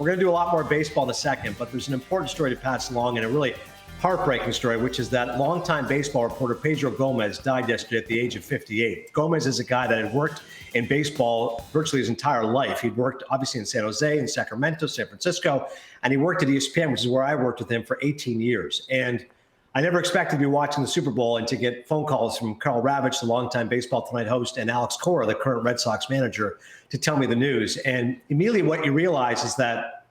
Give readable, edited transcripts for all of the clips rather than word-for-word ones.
We're going to do a lot more baseball in a second, but there's an important story to pass along and a really heartbreaking story, which is that longtime baseball reporter Pedro Gomez died yesterday at the age of 58. Gomez is a guy that had worked in baseball virtually his entire life. He'd worked obviously in San Jose, in Sacramento, San Francisco, and he worked at ESPN, which is where I worked with him for 18 years. And I never expected to be watching the Super Bowl and to get phone calls from Carl Ravitch, the longtime Baseball Tonight host, and Alex Cora, the current Red Sox manager, to tell me the news. And immediately what you realize is that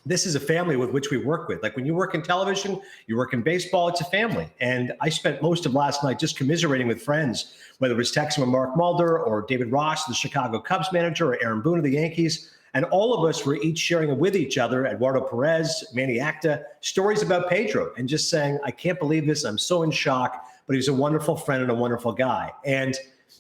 this is a family with which we work with. Like when you work in television, you work in baseball, it's a family. And I spent most of last night just commiserating with friends, whether it was texting with Mark Mulder or David Ross, the Chicago Cubs manager, or Aaron Boone of the Yankees. And all of us were each sharing with each other, Eduardo Perez, Manny Acta, stories about Pedro and just saying, I can't believe this. I'm so in shock, but he's a wonderful friend and a wonderful guy. And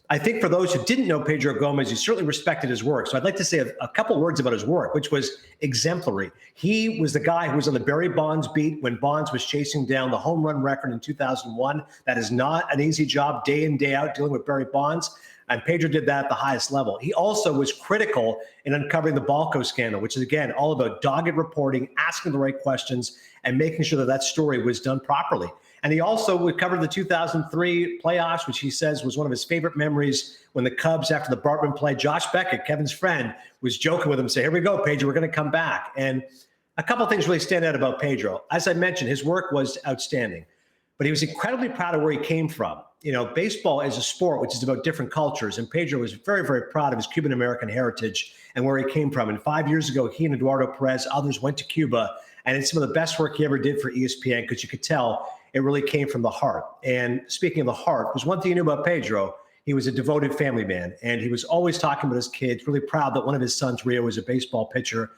I think for those who didn't know Pedro Gomez, you certainly respected his work. So I'd like to say a couple words about his work, which was exemplary. He was the guy who was on the Barry Bonds beat when Bonds was chasing down the home run record in 2001. That is not an easy job day in, day out dealing with Barry Bonds. And Pedro did that at the highest level. He also was critical in uncovering the Balco scandal, which is, again, all about dogged reporting, asking the right questions, and making sure that that story was done properly. And he also covered the 2003 playoffs, which he says was one of his favorite memories when the Cubs, after the Bartman play, Josh Beckett, Kevin's friend, was joking with him, saying, here we go, Pedro, we're going to come back. And a couple of things really stand out about Pedro. As I mentioned, his work was outstanding, but he was incredibly proud of where he came from. You know, baseball is a sport which is about different cultures, and Pedro was very, very proud of his Cuban-American heritage and where he came from. And 5 years ago, he and Eduardo Perez, others went to Cuba, and it's some of the best work he ever did for ESPN because you could tell it really came from the heart. And speaking of the heart, there's one thing you knew about Pedro. He was a devoted family man, and he was always talking about his kids, really proud that one of his sons, Rio, was a baseball pitcher.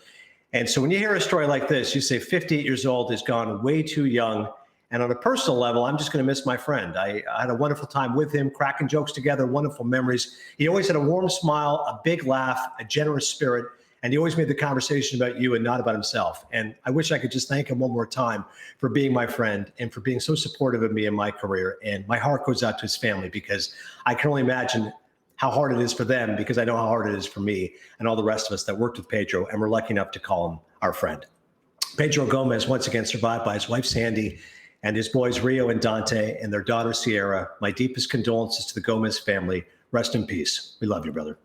And so when you hear a story like this, you say 58 years old is gone way too young. And on a personal level, I'm just going to miss my friend. I had a wonderful time with him, cracking jokes together, wonderful memories. He always had a warm smile, a big laugh, a generous spirit, and he always made the conversation about you and not about himself. And I wish I could just thank him one more time for being my friend and for being so supportive of me in my career. And my heart goes out to his family because I can only imagine how hard it is for them because I know how hard it is for me and all the rest of us that worked with Pedro, and we're lucky enough to call him our friend. Pedro Gomez, once again, survived by his wife, Sandy, and his boys, Rio and Dante, and their daughter, Sierra. My deepest condolences to the Gomez family. Rest in peace. We love you, brother.